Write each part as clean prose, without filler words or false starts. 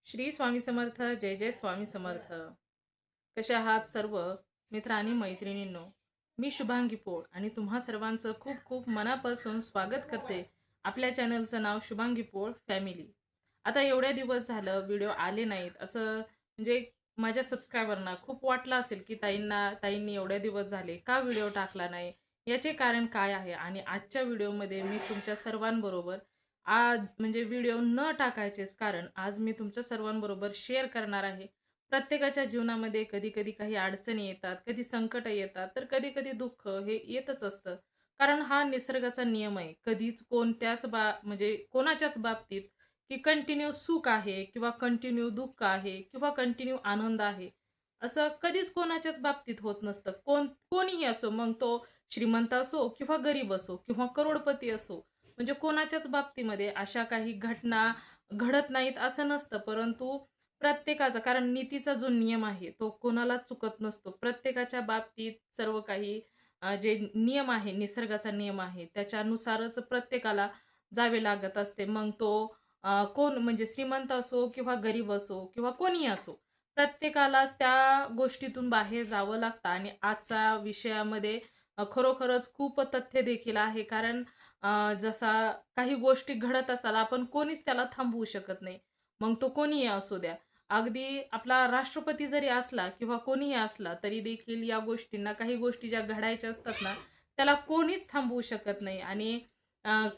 श्री स्वामी समर्थ. जय जय स्वामी समर्थ. कसे आहात सर्व मित्र आणि मैत्रिणींनो. मी शुभांगी पोळ आणि तुम्हा सर्वांचं खूप खूप मनापासून स्वागत करते. आपल्या चॅनलचं नाव शुभांगी पोळ फॅमिली. आता एवढ्या दिवस झालं व्हिडिओ आले नाहीत असं म्हणजे माझ्या सबस्क्रायबरना खूप वाटलं असेल की ताईंनी एवढ्या दिवस झाले का व्हिडिओ टाकला नाही. याचे कारण काय आहे आणि आजच्या व्हिडिओमध्ये मी तुमच्या सर्वांबरोबर आज म्हणजे व्हिडिओ न टाकायचेच कारण आज मी तुमच्या सर्वांबरोबर शेअर करणार आहे. प्रत्येकाच्या जीवनामध्ये कधी कधी काही अडचणी येतात, कधी संकट येतात, तर कधी कधी दुःख हे येतच असतं. कारण हा निसर्गाचा नियम आहे. कधीच कोणत्याच म्हणजे कोणाच्याच बाबतीत की कंटिन्यू सुख आहे किंवा कंटिन्यू दुःख आहे किंवा कंटिन्यू आनंद आहे असं कधीच कोणाच्याच बाबतीत होत नसतं. कोणीही असो, मग तो श्रीमंत असो किंवा गरीब असो किंवा करोडपती असो, म्हणजे कोणाच्याच बाबतीमध्ये अशा काही घटना घडत नाहीत असं नसतं. परंतु प्रत्येकाचा, कारण नीतीचा जो नियम आहे तो कोणालाच चुकत नसतो. प्रत्येकाच्या बाबतीत सर्व काही जे नियम आहे, निसर्गाचा नियम आहे, त्याच्यानुसारच प्रत्येकाला जावे लागत असते. मग तो कोण म्हणजे श्रीमंत असो किंवा गरीब असो किंवा कोणीही असो, प्रत्येकालाच त्या गोष्टीतून बाहेर जावं लागतं. आणि आजच्या विषयामध्ये खरोखरच खूप तथ्य देखील आहे. कारण जसा काही गोष्टी घडत असतात, आपण कोणीच त्याला थांबवू शकत नाही. मग तो कोणीही असू द्या. अगदी आपला राष्ट्रपती जरी असला किंवा कोणीही असला, तरी देखील या गोष्टींना, काही गोष्टी ज्या घडायच्या असतात ना, त्याला कोणीच थांबवू शकत नाही. आणि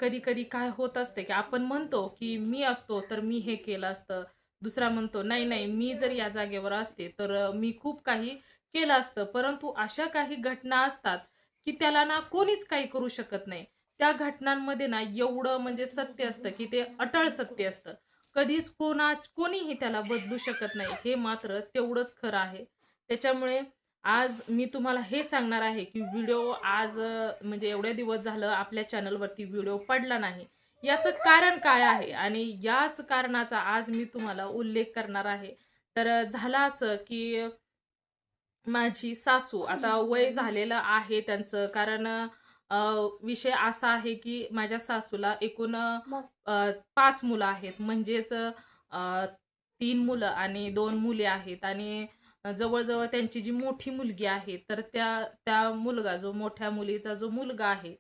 कधी-कधी काय होत असते, की आपण म्हणतो, की मी असतो तर मी हे केलं असतं. दुसरा म्हणतो, "नाही, नाही, मी जर या जागेवर असते तर मी खूप काही केलं असतं." परंतु अशा काही घटना असतात, की त्याला ना कोणीच काही करू शकत नाही. त्या घटनांमध्ये ना एवढं म्हणजे सत्य असतं, की ते अटळ सत्य असतं. कधीच कोणीही त्याला बदलू शकत नाही. हे मात्र तेवढंच खरं आहे. त्याच्यामुळे आज मी तुम्हाला हे सांगणार आहे, की व्हिडिओ आज म्हणजे एवढ्या दिवस झालं आपल्या चॅनलवरती व्हिडिओ पडला नाही. याचं कारण काय आहे आणि याच कारणाचा आज मी तुम्हाला उल्लेख करणार आहे. तर झालं असं, की माझी सासू, आता वय झालेलं आहे त्यांचं. कारण अ, विषय असा आहे, की माझ्या सासूला एकूण 5 मुलं आहेत. म्हणजेच 3 मुलं आणि 2 मुली आहेत. आणि जवळ-जवळ त्यांची जी मोठी मुलगी आहे, तर त्या त्या मुलगा जो मोठ्या मुलीचा जो मुलगा आहे,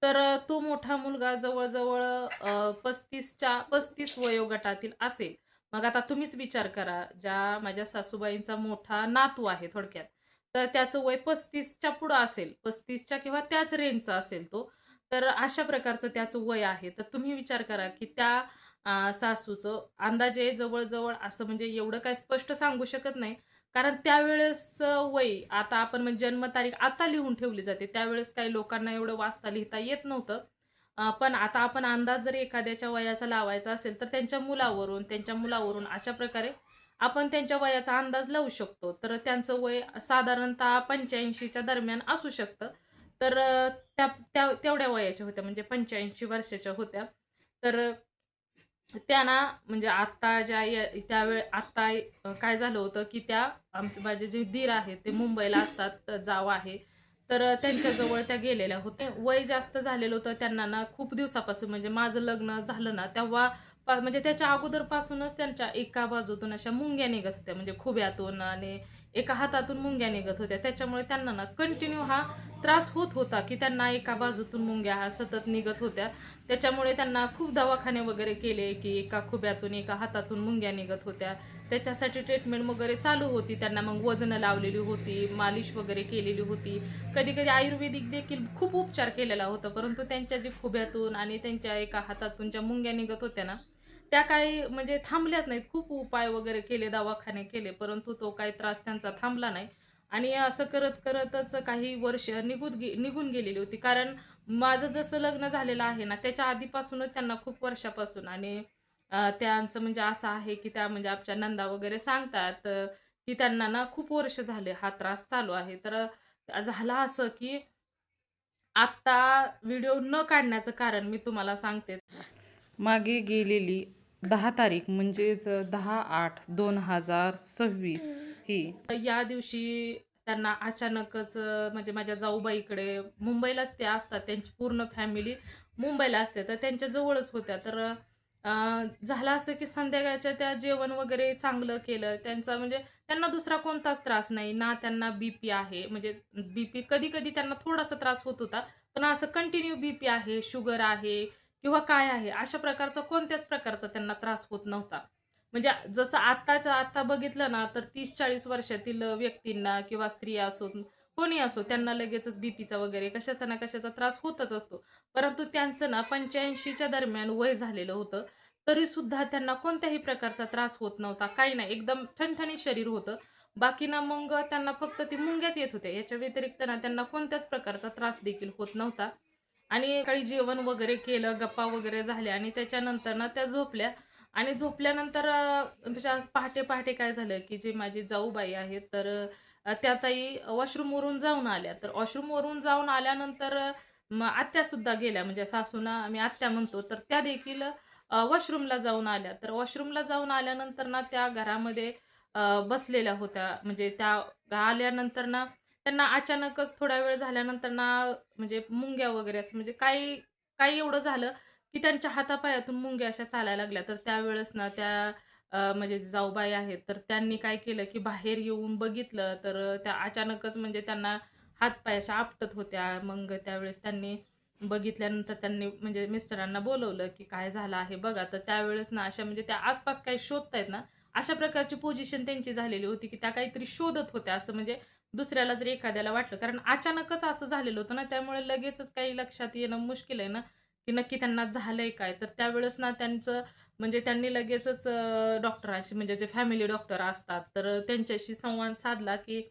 तर तो मोठा मुलगा जवळ-जवळ 35 वयोगटातील असेल. मग आता तुम्हीच विचार करा, ज्या माझ्या सासूबाईंचा मोठा नातू आहे थोडक्यात, तर त्याचं वय 35च्या पुढं असेल. 35च्या किंवा त्याच रेंजचा असेल तो. तर अशा प्रकारचं त्याचं वय आहे. तर तुम्ही विचार करा, की त्या सासूचं अंदाजे जवळ-जवळ असं, म्हणजे एवढं काही स्पष्ट सांगू शकत नाही. कारण त्यावेळेसचं वय, आता आपण म्हणजे जन्मतारीख आता लिहून ठेवली जाते. त्यावेळेस काही लोकांना एवढं वाचता लिहिता येत नव्हतं. पण आता आपण अंदाज जर एखाद्याच्या वयाचा लावायचा असेल, तर त्यांच्या मुलावरून अशा प्रकारे आपण त्यांच्या वयाचा अंदाज लावू शकतो. तर त्यांचं वय साधारणतः 85च्या दरम्यान असू शकतं. तर त्या त्या तेवढ्या वयाच्या होत्या, म्हणजे 85 वर्षाच्या होत्या. तर त्या ना म्हणजे आत्ता आत्ता काय झालं होतं, की त्या माझे जे दीर आहेत ते मुंबईला असतात, जाव आहे. तर त्यांच्याजवळ त्या गेलेल्या होत्या. वय जास्त झालेलं होतं त्यांना ना, खूप दिवसापासून. म्हणजे माझं लग्न झालं ना तेव्हा म्हणजे त्याच्या अगोदरपासूनच त्यांच्या एका बाजूतून अशा मुंग्या निघत होत्या, म्हणजे खुब्यातून, आणि एका हातातून मुंग्या निघत होत्या. त्याच्यामुळे त्यांना ना कंटिन्यू हा त्रास होत होता, की त्यांना एका बाजूतून मुंग्या हा सतत निघत होत्या. त्याच्यामुळे त्यांना खूप दवाखाने वगैरे केले, की एका खुब्यातून एका हातातून मुंग्या निघत होत्या. त्याच्यासाठी ट्रीटमेंट वगैरे चालू होती. त्यांना मग वजनं लावलेली होती, मालिश वगैरे केलेली होती. कधी-कधी आयुर्वेदिक देखील खूप उपचार केलेला होता. परंतु त्यांच्या जे खुब्यातून आणि त्यांच्या एका हातातून ज्या मुंग्या निघत होत्या ना, त्या काही म्हणजे थांबल्याच नाहीत. खूप उपाय वगैरे केले, दवाखाने केले, परंतु तो काही त्रास त्यांचा थांबला नाही. आणि असं करतच काही वर्ष निघून गेलेली होती. कारण माझं जसं लग्न झालेलं आहे ना, त्याच्या आधीपासूनच त्यांना खूप वर्षापासून. आणि त्यांचं म्हणजे असं आहे, की त्या म्हणजे आमच्या नंदा वगैरे सांगतात, की त्यांना ना खूप वर्ष झाले हा त्रास चालू आहे. तर झालं असं, की आत्ता व्हिडिओ न काढण्याचं कारण मी तुम्हाला सांगते. मागे गेलेली 10 तारीख म्हणजेच 10/8/2026 ही या दिवशी त्यांना अचानकच म्हणजे माझ्या जाऊबाईकडे मुंबईलाच ते असतात. त्यांची पूर्ण फॅमिली मुंबईला असते. तर त्यांच्या जवळच होत्या. तर झालं असं की संध्याकाळच्या त्या जेवण वगैरे चांगलं केलं. त्यांचा म्हणजे त्यांना दुसरा कोणताच त्रास नाही. ना त्यांना बीपी आहे. म्हणजे बीपी कधी-कधी त्यांना थोडासा त्रास होत होता. पण असं कंटिन्यू बीपी आहे, शुगर आहे किंवा काय आहे, अशा प्रकारचा कोणत्याच प्रकारचा त्यांना त्रास होत नव्हता. म्हणजे जसं आत्ताच्या आत्ता बघितलं ना, तर 30-40 वर्षातील व्यक्तींना किंवा स्त्रिया असो, कोणी असो, त्यांना लगेचच बीपीचा वगैरे कशाचा ना कशाचा त्रास होतच असतो. परंतु त्यांचं ना 85च्या दरम्यान वय झालेलं होतं. तरीसुद्धा त्यांना कोणत्याही प्रकारचा त्रास होत नव्हता. काही नाही, एकदम ठणठणीत शरीर होतं. बाकी ना मग त्यांना फक्त ती मुंग्याच येत होत्या. याच्या व्यतिरिक्त ना त्यांना कोणत्याच प्रकारचा त्रास देखील होत नव्हता. आणि सकाळी जेवण वगैरे केलं, गप्पा वगैरे झाल्या आणि त्याच्यानंतर ना त्या झोपल्या आणि झोपल्यानंतर अशा पहाटे-पहाटे काय झालं, की जे माझी जाऊबाई आहेत, तर त्या ताई वॉशरूमवरून जाऊन आल्या. तर वॉशरूमवरून जाऊन आल्यानंतर मग आत्यासुद्धा गेल्या, म्हणजे सासूना आम्ही आत्या म्हणतो, तर त्या देखील वॉशरूमला जाऊन आल्या. तर वॉशरूमला जाऊन आल्यानंतर ना त्या घरामध्ये बसलेल्या होत्या. म्हणजे त्या आल्यानंतर ना त्यांना अचानकच थोडा वेळ झाल्यानंतर ना म्हणजे मुंग्या वगैरे असं म्हणजे काही काही एवढं झालं, की त्यांच्या हातापायातून मुंग्या अशा चालायला लागल्या. तर त्यावेळेस ना त्या म्हणजे जाऊबाई आहेत, तर त्यांनी काय केलं, की बाहेर येऊन बघितलं, तर त्या अचानकच म्हणजे त्यांना हात-पाय अशा आपटत होत्या. मग त्यावेळेस त्यांनी बघितल्यानंतर त्यांनी म्हणजे मिस्टरांना बोलवलं, की "काय झालं आहे बघा." तर त्यावेळेस ना अशा म्हणजे त्या आसपास काही शोधतायत ना, अशा प्रकारची पोझिशन त्यांची झालेली होती, की त्या काहीतरी शोधत होत्या. असं म्हणजे दुसऱ्याला जर एखाद्याला वाटलं, कारण अचानकच असं झालेलं होतं ना, त्यामुळे लगेचच काही लक्षात येणं मुश्किल आहे ना, की नक्की त्यांना झालंय काय? तर त्यावेळेस ना त्यांचं म्हणजे त्यांनी लगेचच डॉक्टरांशी म्हणजे जे फॅमिली डॉक्टर असतात, तर त्यांच्याशी संवाद साधला, की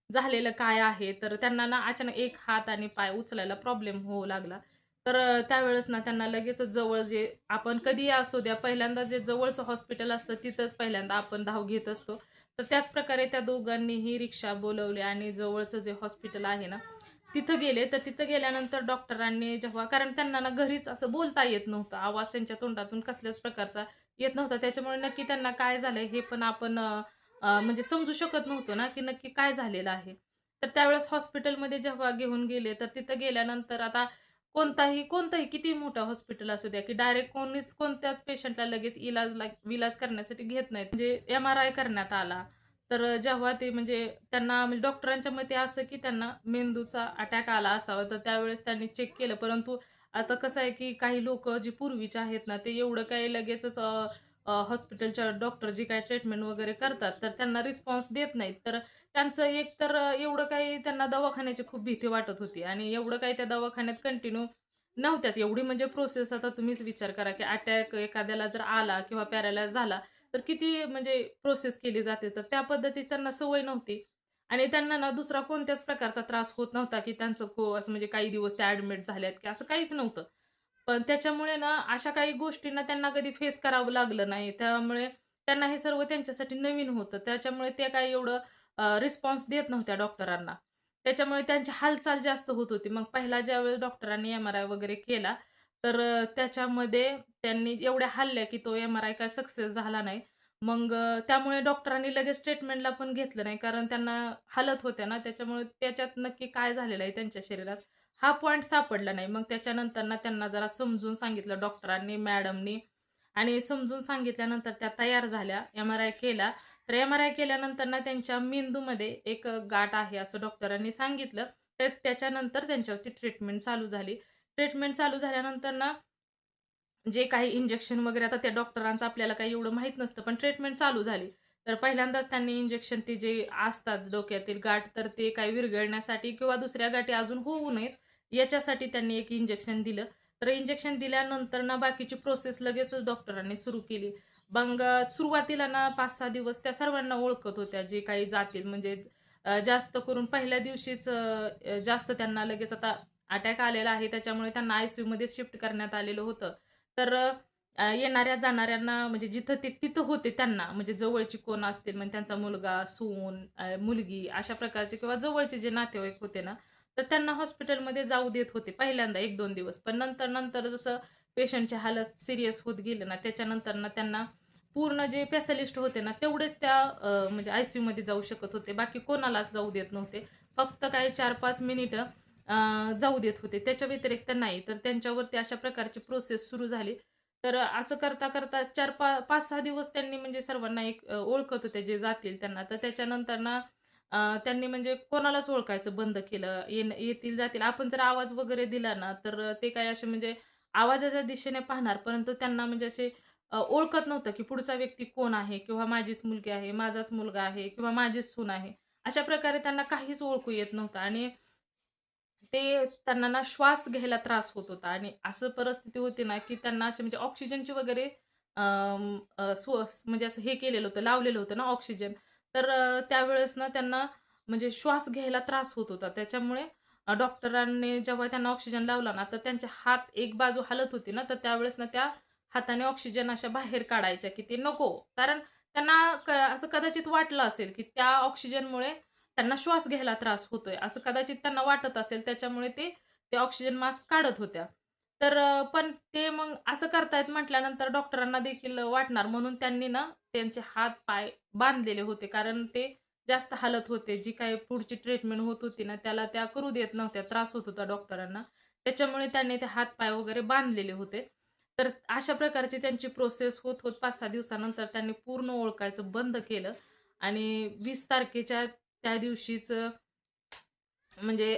झालेलं काय आहे? तर त्यांना ना अचानक एक हात आणि पाय उचलायला प्रॉब्लेम होऊ लागला. तर त्यावेळेस ना त्यांना लगेचच जवळ जे आपण कधीही असू द्या, पहिल्यांदा जे जवळचं हॉस्पिटल असतं तिथंच पहिल्यांदा आपण धाव घेत असतो. तर त्याच प्रकारे त्या दोघांनीही रिक्षा बोलावली आणि जवळचं जे हॉस्पिटल आहे ना, तिथं गेले. तर तिथं गेल्यानंतर डॉक्टरांनी जेव्हा कारण त्यांना ना घरीच असं बोलता येत नव्हतं. आवाज त्यांच्या तोंडातून कसल्याच प्रकारचा येत नव्हता. त्याच्यामुळे नक्की त्यांना काय झालंय हे पण आपण म्हणजे समजू शकत नव्हतो ना, की नक्की काय झालेलं आहे. तर त्यावेळेस हॉस्पिटलमध्ये जेव्हा घेऊन गेले, तर तिथं गेल्यानंतर आता कोणतंही कितीही मोठं हॉस्पिटल असू द्या, की डायरेक्ट कोणीच कोणत्याच पेशंटला लगेच विलाज करण्यासाठी घेत नाहीत. म्हणजे एम-आर-आय करण्यात आला. तर जेव्हा ते म्हणजे त्यांना म्हणजे डॉक्टरांच्या मते असं, की त्यांना मेंदूचा अटॅक आला असावा. तर त्यावेळेस त्यांनी चेक केलं. परंतु आता कसं आहे, की काही लोकं जी पूर्वीचे आहेत ना, ते एवढं काही लगेचच हॉस्पिटलच्या डॉक्टर जी काही ट्रीटमेंट वगैरे करतात, तर त्यांना रिस्पॉन्स देत नाहीत. तर त्यांचं एक तर एवढं काही त्यांना दवाखान्याची खूप भीती वाटत होती आणि एवढं काही त्या दवाखान्यात कंटिन्यू नव्हत्याच. एवढी म्हणजे प्रोसेस आता तुम्हीच विचार करा, की अटॅक एखाद्याला जर आला किंवा पॅरालाईज झाला, तर किती म्हणजे प्रोसेस केली जाते. तर त्या पद्धतीत त्यांना सवय नव्हती आणि त्यांना ना दुसरा कोणत्याच प्रकारचा त्रास होत नव्हता, की त्यांचं असं म्हणजे काही दिवस ते ॲडमिट झाल्यात, की असं काहीच नव्हतं. पण त्याच्यामुळे ना अशा काही गोष्टींना त्यांना कधी फेस करावं लागलं नाही. त्यामुळे त्यांना हे सर्व त्यांच्यासाठी नवीन होतं. त्याच्यामुळे ते काही एवढं रिस्पॉन्स देत नव्हत्या डॉक्टरांना. त्याच्यामुळे त्यांची हालचाल जास्त होत होती. मग पहिला ज्यावेळेस डॉक्टरांनी एम-आर-आय वगैरे केला, तर त्याच्यामध्ये त्यांनी एवढ्या हालल्या, की तो एम-आर-आय काय सक्सेस झाला नाही. मग त्यामुळे डॉक्टरांनी लगेच ट्रीटमेंटला पण घेतलं नाही. कारण त्यांना हालत होत्या ना, त्याच्यामुळे त्याच्यात नक्की काय झालेलं आहे त्यांच्या शरीरात, हा पॉइंट सापडला नाही. मग त्याच्यानंतर ना त्यांना जरा समजून सांगितलं डॉक्टरांनी, मॅडमनी आणि समजून सांगितल्यानंतर त्या तयार झाल्या. एम-आर-आय केला. तर एम-आर-आय केल्यानंतर ना त्यांच्या मेंदूमध्ये एक गाठ आहे असं डॉक्टरांनी सांगितलं. तर त्याच्यानंतर त्यांच्यावरती ट्रीटमेंट चालू झाली. ट्रीटमेंट चालू झाल्यानंतर ना जे काही इंजेक्शन वगैरे आता त्या डॉक्टरांचं आपल्याला काही एवढं माहीत नसतं, पण ट्रीटमेंट चालू झाली. तर पहिल्यांदाच त्यांनी इंजेक्शन ते जे असतात डोक्यातील गाठ, तर ते काही विरघळण्यासाठी किंवा दुसऱ्या गाठी अजून होऊ नयेत, याच्यासाठी त्यांनी एक इंजेक्शन दिलं. तर इंजेक्शन दिल्यानंतर ना बाकीची प्रोसेस लगेचच डॉक्टरांनी सुरू केली. मग सुरुवातीला ना 5-6 दिवस त्या सर्वांना ओळखत होत्या, जे काही जातील म्हणजे जास्त करून पहिल्या दिवशीच जास्त त्यांना लगेच आता अटॅक आलेला आहे, त्याच्यामुळे त्यांना आयसीयूमध्ये शिफ्ट करण्यात आलेलं होतं. तर येणाऱ्या-जाणाऱ्यांना म्हणजे जिथं ते तिथं होते त्यांना म्हणजे जवळची कोण असतील म्हणजे त्यांचा मुलगा, सून, मुलगी अशा प्रकारचे किंवा जवळचे जे नातेवाईक होते ना, तर त्यांना हॉस्पिटलमध्ये जाऊ देत होते पहिल्यांदा 1-2 दिवस. पण नंतर जसं पेशंटची हालत सीरियस होत गेली ना, त्याच्यानंतर ना त्यांना पूर्ण जे स्पेशालिस्ट होते ना, तेवढेच त्या म्हणजे आयसीयूमध्ये जाऊ शकत होते. बाकी कोणालाच जाऊ देत नव्हते. फक्त काही 4-5 मिनिटं जाऊ देत होते. त्याच्या व्यतिरिक्त नाही. तर त्यांच्यावरती अशा प्रकारची प्रोसेस सुरू झाली. तर असं करता करता 5-6 दिवस त्यांनी म्हणजे सर्वांना एक ओळखत होते जे जातील त्यांना. तर त्याच्यानंतर ना त्यांनी म्हणजे कोणालाच ओळखायचं बंद केलं. येतील जातील. आपण जर आवाज वगैरे दिला ना, तर ते काय असे म्हणजे आवाजाच्या दिशेने पाहणार, परंतु त्यांना म्हणजे असे ओळखत नव्हतं, की पुढचा व्यक्ती कोण आहे किंवा माझीच मुलगी आहे, माझाच मुलगा आहे किंवा माझीच सून आहे. अशा प्रकारे त्यांना काहीच ओळखू येत नव्हतं आणि त्यांना ना श्वास घ्यायला त्रास होत होता आणि असं परिस्थिती होती ना, की त्यांना असे म्हणजे ऑक्सिजनची वगैरे म्हणजे असं हे केलेलं होतं, लावलेलं होतं ना ऑक्सिजन. तर त्यावेळेस ना त्यांना म्हणजे श्वास घ्यायला त्रास होत होता. त्याच्यामुळे डॉक्टरांनी जेव्हा त्यांना ऑक्सिजन लावला ना, तर त्यांचे हात एक बाजू हलत होती ना, तर त्यावेळेस ना त्या हाताने ऑक्सिजन अशा बाहेर काढायच्या, की ते नको. कारण त्यांना असं कदाचित वाटलं असेल, की त्या ऑक्सिजनमुळे त्यांना श्वास घ्यायला त्रास होतोय, असं कदाचित त्यांना वाटत असेल. त्याच्यामुळे ते ऑक्सिजन मास्क काढत होत्या. तर पण ते मग असं करतायत म्हटल्यानंतर डॉक्टरांना देखील वाटणार म्हणून त्यांनी ना त्यांचे हात-पाय बांधलेले होते. कारण ते जास्त हालत होते. जी काही पुढची ट्रीटमेंट होत होती ना, त्याला त्या करू देत नव्हत्या. त्रास होत होता डॉक्टरांना. त्याच्यामुळे त्यांनी ते हात-पाय वगैरे बांधलेले होते. तर अशा प्रकारची त्यांची प्रोसेस होत, होत 5-6 दिवसानंतर त्यांनी पूर्ण ओळखायचं बंद केलं आणि 20 तारखेच्या त्या दिवशीच म्हणजे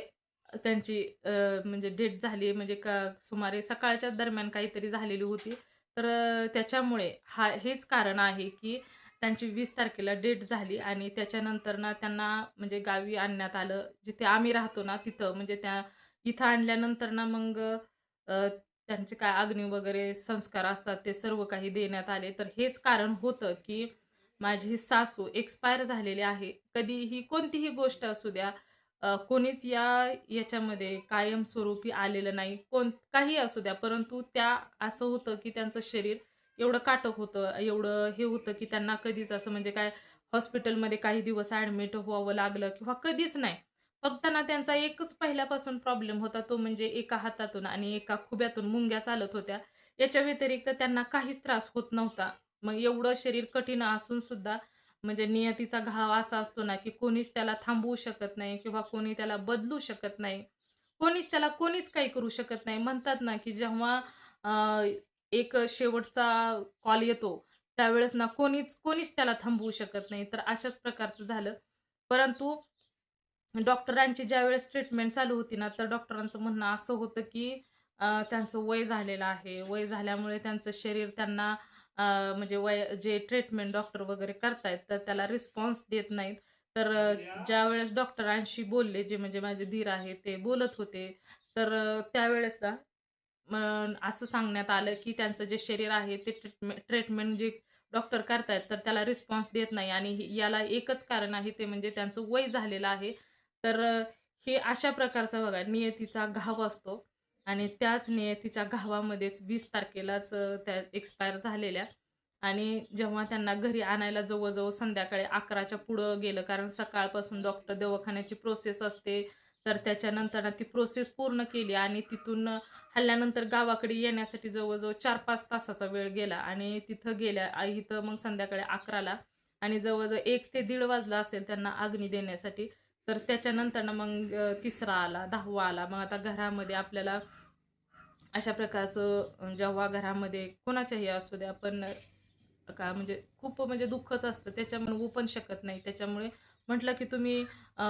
त्यांची म्हणजे डेथ झाली म्हणजे सुमारे सकाळच्या दरम्यान काहीतरी झालेली होती. तर त्याच्यामुळे हेच कारण आहे, की त्यांची 20 तारखेला डेथ झाली आणि त्याच्यानंतर ना त्यांना म्हणजे गावी आणण्यात आलं. जिथे आम्ही राहतो ना तिथं म्हणजे इथं आणल्यानंतर ना मग त्यांचे काय अग्नी वगैरे संस्कार असतात ते सर्व काही देण्यात आले. तर हेच कारण होतं, की माझी सासू एक्सपायर झालेली आहे. कधीही कोणतीही गोष्ट असू द्या, कोणीच याच्यामध्ये कायमस्वरूपी आलेलं नाही. काहीही असू द्या, परंतु असं होतं, की त्यांचं शरीर एवढं काटक होतं, एवढं हे होतं, की त्यांना कधीच असं म्हणजे काय हॉस्पिटलमध्ये काही दिवस ॲडमिट व्हावं लागलं किंवा कधीच नाही. फक्त ना त्यांचा एकच पहिल्यापासून प्रॉब्लेम होता, तो म्हणजे एका हातातून आणि एका खुब्यातून मुंग्या चालत होत्या. याच्या व्यतिरिक्त त्यांना काहीच त्रास होत नव्हता. मग एवढं शरीर कठीण असून सुद्धा म्हणजे नियतीचा घाव असा असतो ना, की कोणीच त्याला थांबवू शकत नाही किंवा कोणी त्याला बदलू शकत नाही. कोणीच काही करू शकत नाही. म्हणतात ना, की जेव्हा अ, एक शेवटचा कॉल येतो, त्यावेळेस ना कोणीच त्याला थांबवू शकत नाही. तर अशाच प्रकारचं झालं. परंतु डॉक्टरांची ज्यावेळेस ट्रीटमेंट चालू होती ना, तर डॉक्टरांचं म्हणणं असं होतं, की त्यांचं वय झालेलं आहे. वय झाल्यामुळे त्यांचं शरीर त्यांना अ, म्हणजे जे ट्रीटमेंट डॉक्टर वगैरे करतायत, तर त्याला रिस्पॉन्स देत नाहीत. तर ज्यावेळेस डॉक्टरांशी बोलले, जे म्हणजे माझे दीर आहेत, ते बोलत होते. तर त्यावेळेस ना असं सांगण्यात आलं, की त्यांचं जे शरीर आहे, ते ट्रीटमेंट जे डॉक्टर करतायत, तर त्याला रिस्पॉन्स देत नाही आणि याला एकच कारण आहे, ते म्हणजे त्यांचं वय झालेलं आहे. तर हे अशा प्रकारचा बघा नियतीचा घाव असतो आणि त्याच नियतीच्या घावामध्येच 20 तारखेलाच त्या एक्सपायर झालेल्या आणि जेव्हा त्यांना घरी आणायला जवळ संध्याकाळी 11च्या पुढं गेलं, कारण सकाळपासून डॉक्टर दवाखान्याची प्रोसेस असते. तर त्याच्यानंतर ना ती प्रोसेस पूर्ण केली आणि तिथून हल्ल्यानंतर गावाकडे येण्यासाठी जवळ-जवळ 4-5 तासाचा वेळ गेला आणि तिथं इथं मग संध्याकाळी 11ला आणि जवळ-जवळ 1 ते दीड वाजला असेल त्यांना अग्नी देण्यासाठी. तर त्याच्यानंतर ना मग 3रा आला, 10वा आला. मग आता घरामध्ये आपल्याला अशा प्रकारचं जेव्हा घरामध्ये कोणाच्याही असू द्या, पण का म्हणजे खूप म्हणजे दुःखच असतं. त्याच्यामुळे होऊ पण शकत नाही. त्याच्यामुळे म्हटलं की तुम्ही अ,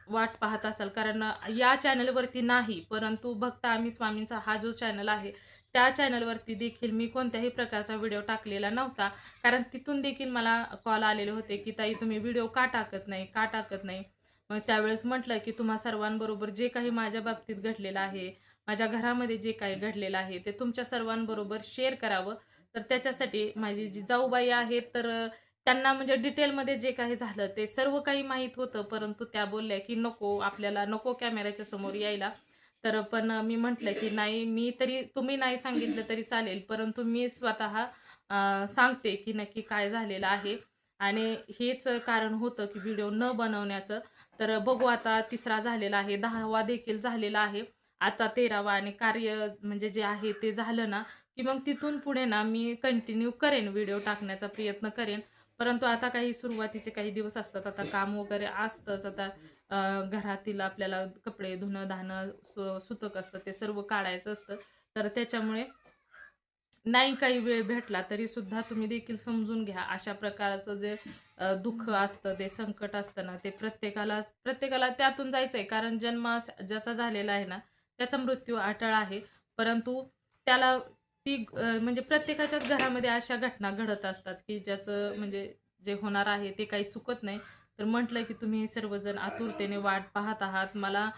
वाट पाहत असाल कारण या चॅनलवरती नाही, परंतु भक्त आम्ही स्वामींचा हा जो चॅनल आहे, त्या चॅनलवरती देखील मी कोणत्याही प्रकारचा व्हिडिओ टाकलेला नव्हता. कारण तिथून देखील मला कॉल आलेले होते, की "ताई तुम्ही व्हिडिओ का टाकत नाही? का टाकत नाही?" मग त्यावेळेस म्हटलं, की तुम्हा सर्वांबरोबर जे काही माझ्या बाबतीत घडलेलं आहे, माझ्या घरामध्ये जे काही घडलेलं आहे, ते तुमच्या सर्वांबरोबर शेअर करावं. तर त्याच्यासाठी माझी जी जाऊबाई आहेत, तर त्यांना म्हणजे डिटेलमध्ये जे काही झालं ते सर्व काही माहीत होतं. परंतु त्या बोलल्या, की "नको, आपल्याला नको कॅमेऱ्याच्या समोर यायला." तर पण मी म्हटलं, की "नाही, तुम्ही नाही सांगितलं तरी चालेल, परंतु मी स्वतः सांगते, की नक्की काय झालेलं आहे." आणि हेच कारण होतं, की व्हिडिओ न बनवण्याचं. तर बघू आता 3रा झालेला आहे, 10वा देखील झालेला आहे. आता 13वा आणि कार्य म्हणजे जे आहे ते झालं ना, की मग तिथून पुढे ना मी कंटिन्यू करेन व्हिडिओ टाकण्याचा प्रयत्न करेन. परंतु आता काही सुरुवातीचे काही दिवस असतात. आता काम वगैरे असतंच. आता घरातील आपल्याला कपडे धुणं-धाणं, सुतक असतं ते सर्व काढायचं असतं. तर त्याच्यामुळे नाही काही वेळ भेटला तरी सुद्धा तुम्ही देखील समजून घ्या. अशा प्रकारचं जे दुःख असतं, ते संकट असतं ना, ते प्रत्येकाला त्यातून जायचं आहे. कारण जन्म ज्याचा झालेला आहे ना, त्याचा मृत्यू अटळ आहे. परंतु त्याला म्हणजे प्रत्येकाच्याच घरामध्ये अशा घटना घडत असतात, की ज्याचं म्हणजे जे होणार आहे ते काही चुकत नाही. तर म्हटलं, की तुम्ही सर्वजण आतुरतेने वाट पाहत आहात. मला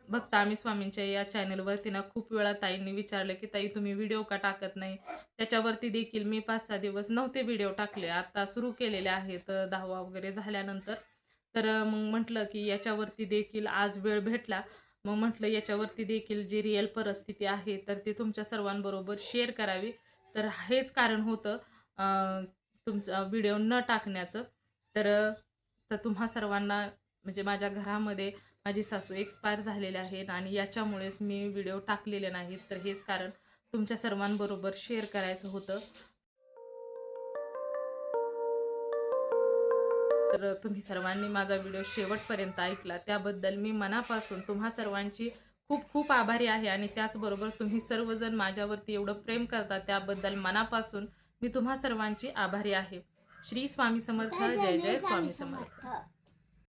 भक्त आम्ही स्वामींच्या या चॅनलवरती ना खूप वेळा ताईंनी विचारलं, की "ताई तुम्ही व्हिडिओ का टाकत नाही?" त्याच्यावरती देखील मी 5-6 दिवस नव्हते व्हिडिओ टाकले. आता सुरू केलेले आहेत 10वा वगैरे झाल्यानंतर. तर मग म्हटलं, की याच्यावरती देखील आज वेळ भेटला. मग म्हटलं याच्यावरती देखील जी रिअल परिस्थिती आहे, तर ती तुमच्या सर्वांबरोबर शेअर करावी. तर हेच कारण होतं तुमचा व्हिडिओ न टाकण्याचं. तर तर तुम्हा सर्वांना म्हणजे माझ्या घरामध्ये माझी सासू एक्सपायर झालेले आहेत आणि याच्यामुळेच मी व्हिडिओ टाकलेले नाहीत. तर हेच कारण तुमच्या सर्वांबरोबर शेअर करायचं होतं. तर तुम्ही सर्वांनी माझा व्हिडिओ शेवटपर्यंत ऐकला त्याबद्दल मी मनापासून तुम्हा सर्वांची खूप खूप आभारी आहे आणि त्याचबरोबर तुम्ही सर्वजण माझ्यावरती एवढं प्रेम करता त्याबद्दल मनापासून मी तुम्हा सर्वांची आभारी आहे. श्री स्वामी समर्थ. जय जय स्वामी समर्थ.